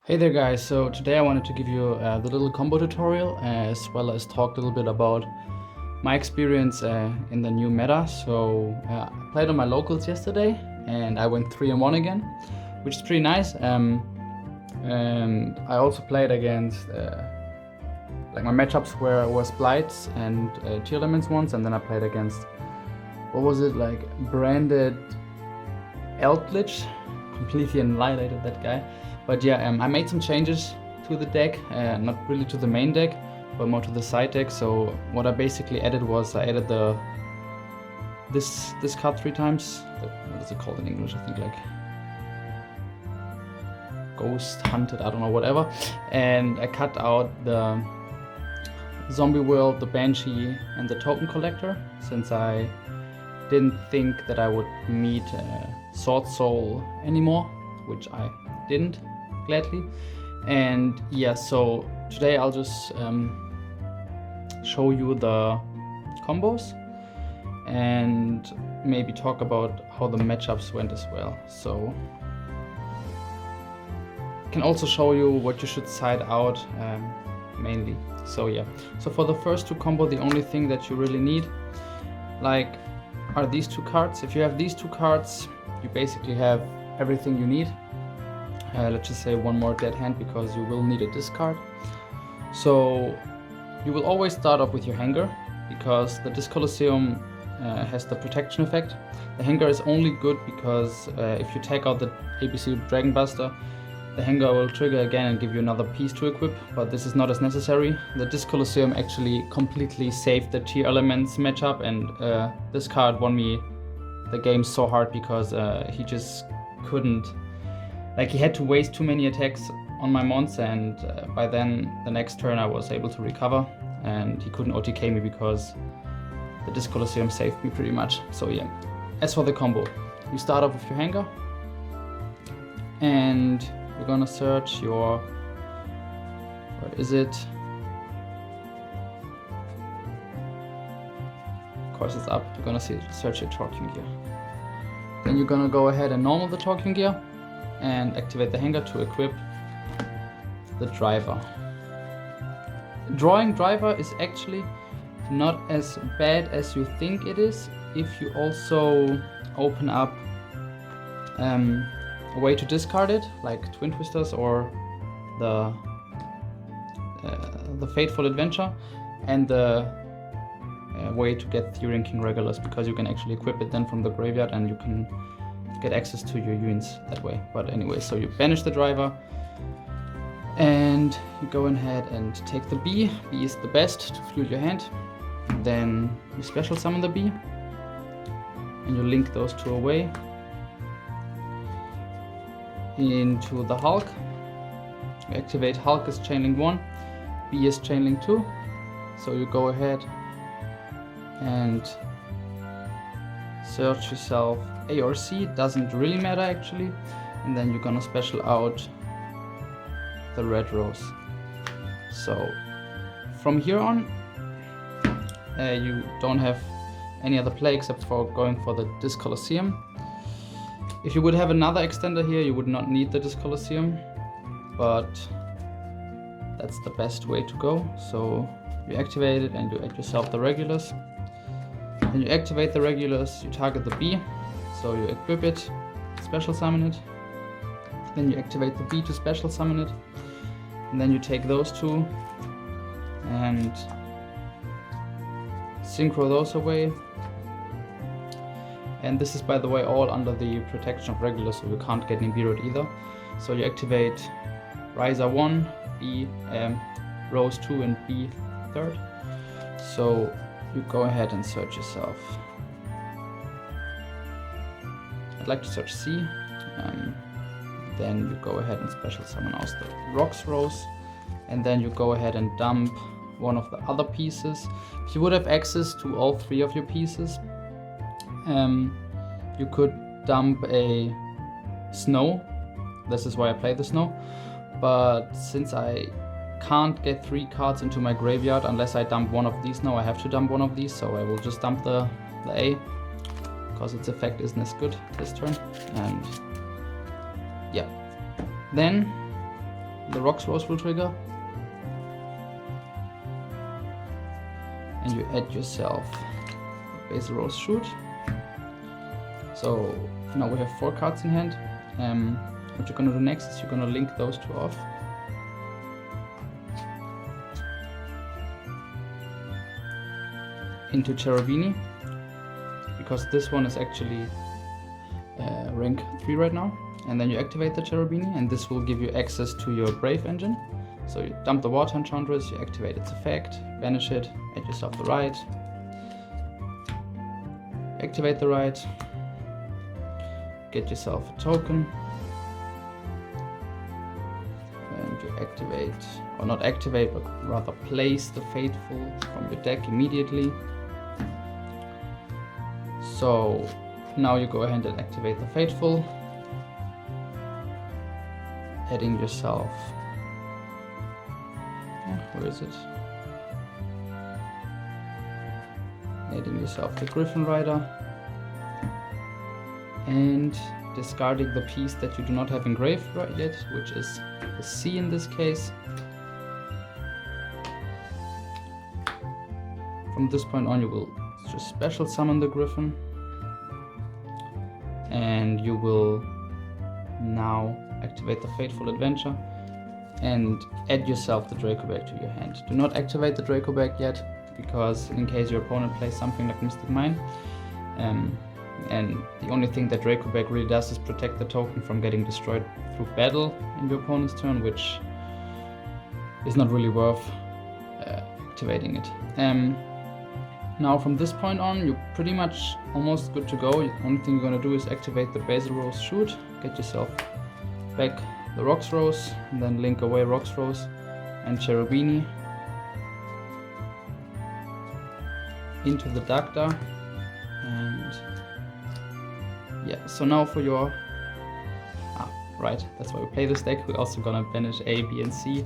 Hey there guys, so today I wanted to give you the little combo tutorial as well as talk a little bit about my experience in the new meta. So I played on my locals yesterday and I went 3-1 again, which is pretty nice. And I also played against like my matchups was Blights and Tier Elements ones, and then I played against, what was it, like branded Eldritch. Completely annihilated that guy. But yeah, I made some changes to the deck, not really to the main deck, but more to the side deck. So what I basically added was I added this card 3 times. What is it called in English? I think like Ghost Hunted, I don't know, whatever. And I cut out the Zombie World, the Banshee, and the Token Collector, since I didn't think that I would need Sword Soul anymore, which I didn't, gladly. And yeah, so today I'll just show you the combos and maybe talk about how the matchups went as well. So I can also show you what you should side out mainly. So yeah, so for the first 2 combo, the only thing that you really need are these 2 cards. If you have these 2 cards, you basically have everything you need. Let's just say one more dead hand, because you will need a discard. So you will always start off with your Hanger, because the Disc Colosseum has the protection effect. The Hanger is only good because if you take out the ABC Dragon Buster, the Hanger will trigger again and give you another piece to equip, but this is not as necessary. The Disc Colosseum actually completely saved the Tier Elements matchup, and this card won me the game so hard because he just couldn't, he had to waste too many attacks on my mons, and by then the next turn I was able to recover and he couldn't OTK me because the Disc Colosseum saved me pretty much. So yeah, as for the combo, you start off with your Hanger and you're gonna search your, what is it? Of course it's up. You're gonna search your Torquing Gear. Then you're gonna go ahead and normal the Torquing Gear and activate the Hanger to equip the Driver. Drawing Driver is actually not as bad as you think it is if you also open up a way to discard it, like Twin Twisters or the Fateful Adventure, and the way to get Therion King Regulars, because you can actually equip it then from the graveyard and you can get access to your units that way. But anyway, so you banish the Driver and you go ahead and take the B. B is the best to fuel your hand. Then you special summon the B and you link those 2 away into the Hulk. You activate Hulk as Chainlink 1, B is Chainlink 2. So you go ahead and search yourself A or C, doesn't really matter actually, and then you're gonna special out the Red Rose. So from here on you don't have any other play except for going for the Disc Colosseum. If you would have another extender here, you would not need the Disc Colosseum, but that's the best way to go. So you activate it and you add yourself the regulars. Then you activate the regulars, you target the B, so you equip it, special summon it. Then you activate the B to special summon it. And then you take those 2 and synchro those away. And this is, by the way, all under the protection of regulars, so you can't get Nibiru'd either. So you activate Riser 1, B, Rose 2, and B 3rd. So you go ahead and search yourself. I'd like to search C. Then you go ahead and special summon out the Rocks Rose, and then you go ahead and dump one of the other pieces. If you would have access to all 3 of your pieces, you could dump a Snow. This is why I play the Snow. But since I can't get 3 cards into my graveyard unless I dump one of these now, I have to dump one of these, so I will just dump the A, because its effect isn't as good this turn. And yeah, then the Rocks Rose will trigger. And you add yourself Basil Rose Shoot. So now we have 4 cards in hand. What you're gonna do next is you're gonna link those 2 off. Into Cherubini, because this one is actually rank 3 right now. And then you activate the Cherubini, and this will give you access to your Brave engine. So you dump the Water Enchantress, you activate its effect, banish it, add yourself the right, activate the right, get yourself a token, and you activate, or not activate, but rather place the Faithful from your deck immediately. So now you go ahead and activate the Faithful, adding yourself, where is it? Adding yourself the Griffin Rider, and discarding the piece that you do not have engraved right yet, which is the C in this case. From this point on, you will just special summon the Griffin, and you will now activate the Fateful Adventure and add yourself the Draco Bag to your hand. Do not activate the Draco Bag yet, because in case your opponent plays something like Mystic Mine, and the only thing that Draco Bag really does is protect the token from getting destroyed through battle in your opponent's turn, which is not really worth activating it. Now from this point on, you're pretty much almost good to go. The only thing you're gonna do is activate the Basil Rose Shoot, get yourself back the Rocks Rose, and then link away Rocks Rose and Cherubini into the Dagda. And yeah, so now for your, right, that's why we play this deck. We're also gonna banish A, B, and C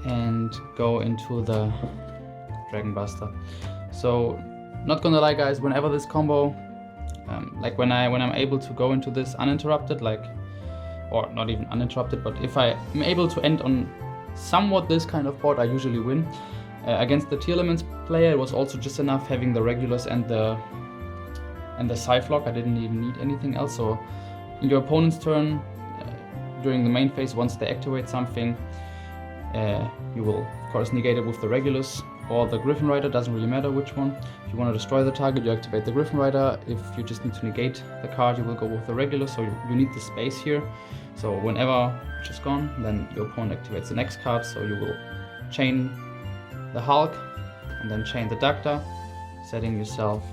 and go into the Dragon Buster. So not gonna lie guys, whenever this combo, like when I'm able to go into this uninterrupted, like, or not even uninterrupted, but if I am able to end on somewhat this kind of board, I usually win. Against the Tearlaments player, it was also just enough having the Regulus and the Scythe Lock. I didn't even need anything else. So in your opponent's turn, during the main phase, once they activate something, you will of course negate it with the Regulus or the Griffin Rider, doesn't really matter which one. If you want to destroy the target, you activate the Griffin Rider. If you just need to negate the card, you will go with the Regulus. So you need the space here. So whenever which is gone, then your opponent activates the next card. So you will chain the Hulk and then chain the Dagda, setting yourself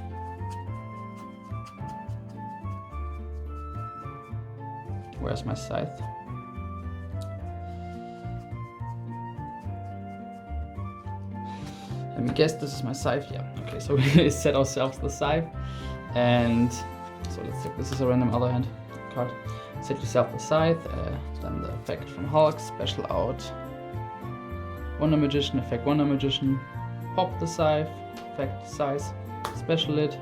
where's my Scythe? Let me guess, this is my Scythe, yeah. Okay, so we set ourselves the Scythe, and so let's take, this is a random other hand card. Set yourself the Scythe, then the effect from Hulk, special out Wonder Magician, effect Wonder Magician, pop the Scythe, effect Size, special it,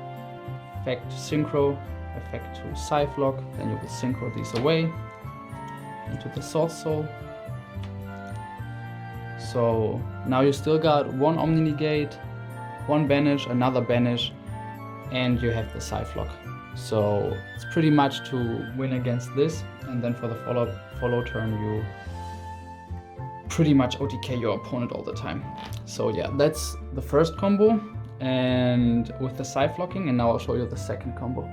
effect Synchro, effect to Scythe Lock, then you will Synchro these away into the Source Soul. So now you still got one Omni Negate, one Banish, another Banish, and you have the Scythe Lock. So it's pretty much to win against this, and then for the follow turn you pretty much OTK your opponent all the time. So yeah, that's the first combo, and with the Scythe Locking, and now I'll show you the second combo.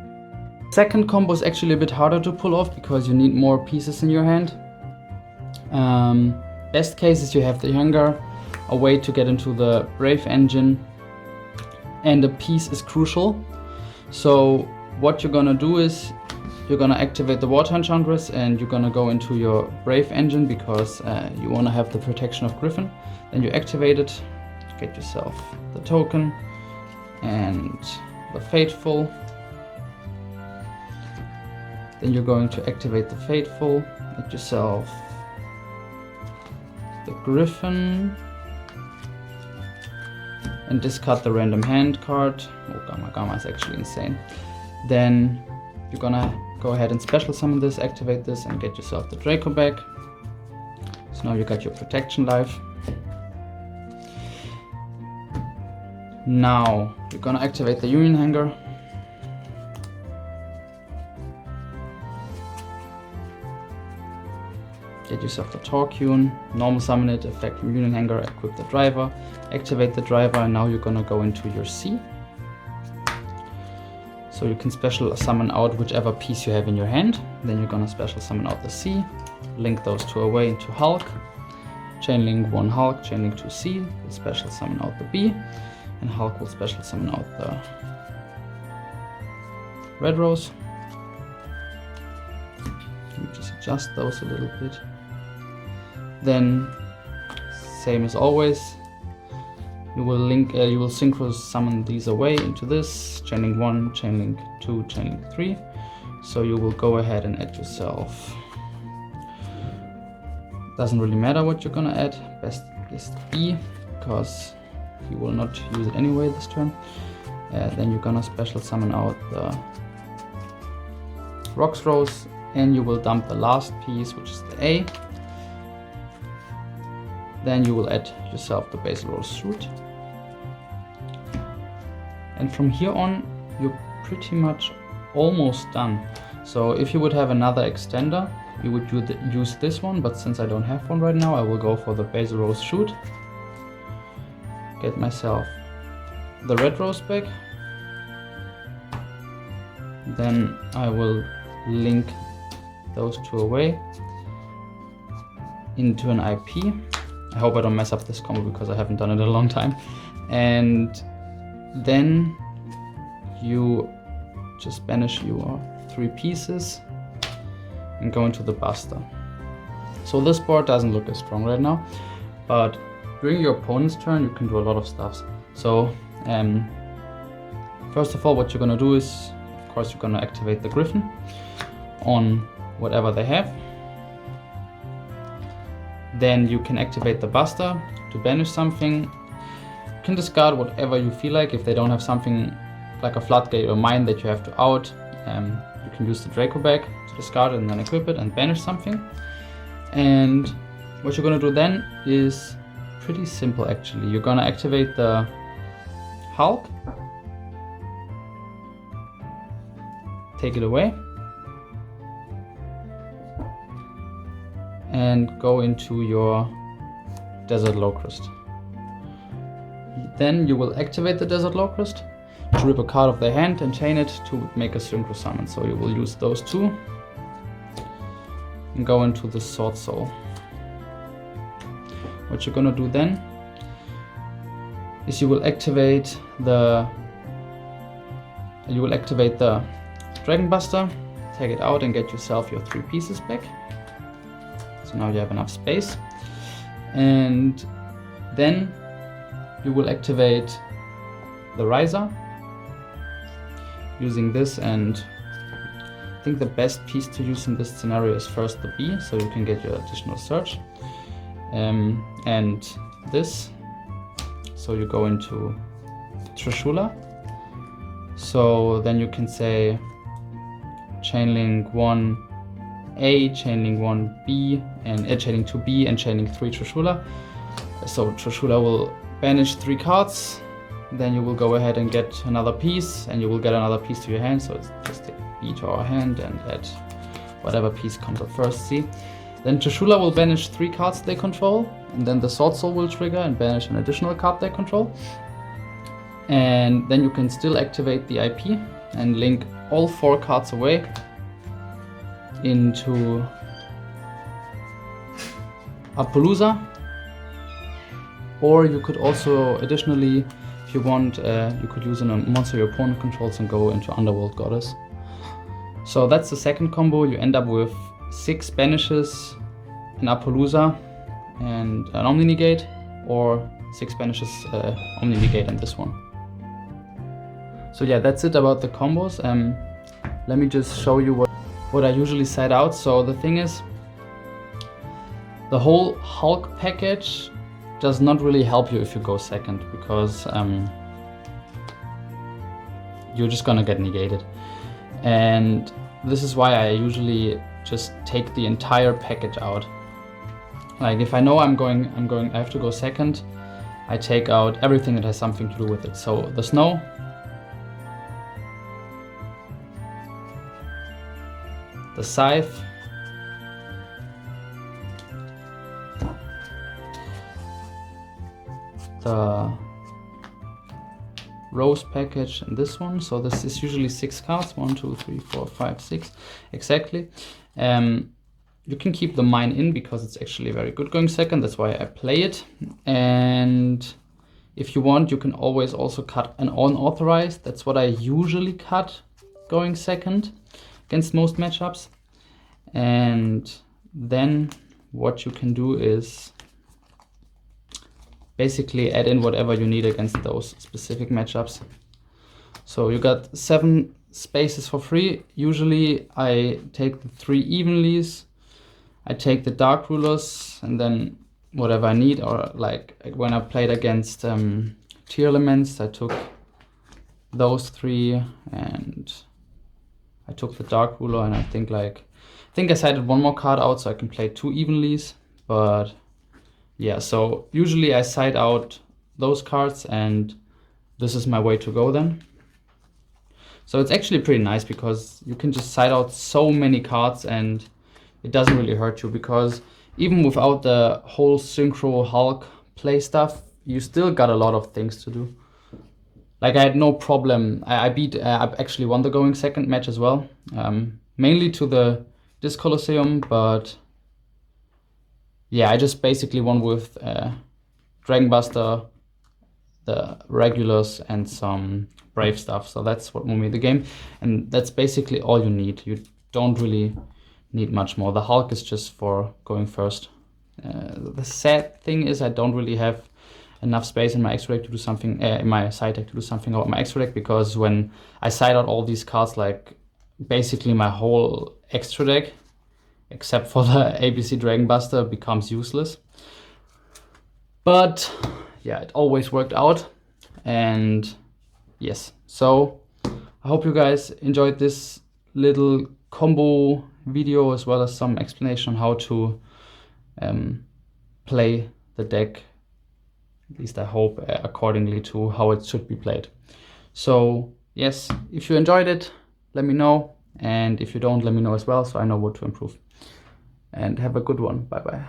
Second combo is actually a bit harder to pull off because you need more pieces in your hand. Best case is you have the Younger, a way to get into the Brave engine, and a piece is crucial. So what you're gonna do is you're gonna activate the Water Enchantress and you're gonna go into your Brave engine because you wanna have the protection of Griffin. Then you activate it, get yourself the token and the Fateful. Then you're going to activate the Fateful, get yourself the Griffin, and discard the random hand card. Oh, Gamma is actually insane. Then you're gonna go ahead and special summon this, activate this, and get yourself the Draco Bag. So now you got your protection life. Now you're gonna activate the Union Hanger. Get yourself the Therion, normal summon it, effect from Union Hanger, equip the driver, activate the driver, and now you're gonna go into your C. So you can special summon out whichever piece you have in your hand. Then you're gonna special summon out the C, link those two away into Hulk, chainlink one Hulk, chainlink two C, we'll special summon out the B, and Hulk will special summon out the Red Rose. Let me just adjust those a little bit. Then, same as always, you will synchro summon these away into this, chainlink 1, chainlink 2, chainlink 3. So you will go ahead and add yourself. Doesn't really matter what you're gonna add, best is E, because you will not use it anyway this turn. Then you're gonna special summon out the Rocks Rose, and you will dump the last piece, which is the A. Then you will add yourself the Basil Rose Shoot. And from here on, you're pretty much almost done. So if you would have another extender, you would use this one, but since I don't have one right now, I will go for the Basil Rose Shoot. Get myself the Red Rose back. Then I will link those two away into an IP. I hope I don't mess up this combo because I haven't done it in a long time. And then you just banish your 3 pieces and go into the Buster. So this board doesn't look as strong right now, but during your opponent's turn you can do a lot of stuff. So first of all, what you're gonna do is, of course, you're gonna activate the Griffin on whatever they have. Then you can activate the Buster to banish something. You can discard whatever you feel like. If they don't have something like a Floodgate or Mine that you have to out, you can use the Draco bag to discard it and then equip it and banish something. And what you're gonna do then is pretty simple actually. You're gonna activate the Hulk, take it away, and go into your Desert Locust. Then you will activate the Desert Locust to rip a card off their hand and chain it to make a synchro summon. So you will use those two and go into the Sword Soul. What you're gonna do then is you will activate the Dragon Buster, take it out and get yourself your 3 pieces back. So now you have enough space. And then you will activate the Riser using this, and I think the best piece to use in this scenario is first the B, so you can get your additional search. And this, so you go into Trishula. So then you can say chainlink 1A, chainlink 1B, and chainlink 2B, and chainlink 3 Trishula. So Trishula will banish 3 cards, then you will go ahead and get another piece, and you will get another piece to your hand. So it's just take B to our hand and add whatever piece comes up first. See? Then Trishula will banish 3 cards they control, and then the Sword Soul will trigger and banish an additional card they control. And then you can still activate the IP and link all 4 cards away into Appaloosa. Or you could also, additionally, if you want, you could use a monster your opponent controls and go into Underworld Goddess. So that's the second combo. You end up with 6 banishes in Appaloosa and an Omni Negate, or 6 banishes, Omni Negate, and this one. So yeah, that's it about the combos. Let me just show you what I usually set out. So the thing is, the whole Hulk package does not really help you if you go second, because you're just gonna get negated. And this is why I usually just take the entire package out. Like if I know I have to go second, I take out everything that has something to do with it. So the snow, the scythe, the rose package, and this one. So this is usually 6 cards, 1, 2, 3, 4, 5, 6, exactly. You can keep the mine in because it's actually very good going second. That's why I play it. And if you want, you can always also cut an unauthorized. That's what I usually cut going second against most matchups. And then what you can do is basically add in whatever you need against those specific matchups. So you got 7 spaces for free. Usually I take the 3 evenlies, I take the dark rulers, and then whatever I need, or like when I played against tier elements, I took those 3 and I took the dark ruler, and I think I sided 1 more card out so I can play 2 evenlies. But yeah, so usually I side out those cards, and this is my way to go then. So it's actually pretty nice because you can just side out so many cards and it doesn't really hurt you, because even without the whole Synchro Hulk play stuff, you still got a lot of things to do. Like I had no problem. I actually won the going second match as well, mainly to the Disc Colosseum, but yeah, I just basically won with Dragon Buster, the regulars, and some brave stuff. So that's what won me the game, and that's basically all you need. You don't really need much more. The Hulk is just for going first. The sad thing is I don't really have enough space in my extra deck to do something, in my side deck to do something about my extra deck, because when I side out all these cards, like basically my whole extra deck, except for the ABC Dragon Buster, becomes useless. But yeah, it always worked out. And yes, so I hope you guys enjoyed this little combo video, as well as some explanation on how to play the deck, at least I hope, accordingly to how it should be played. So yes, if you enjoyed it, let me know, and if you don't, let me know as well, so I know what to improve. And have a good one. Bye bye.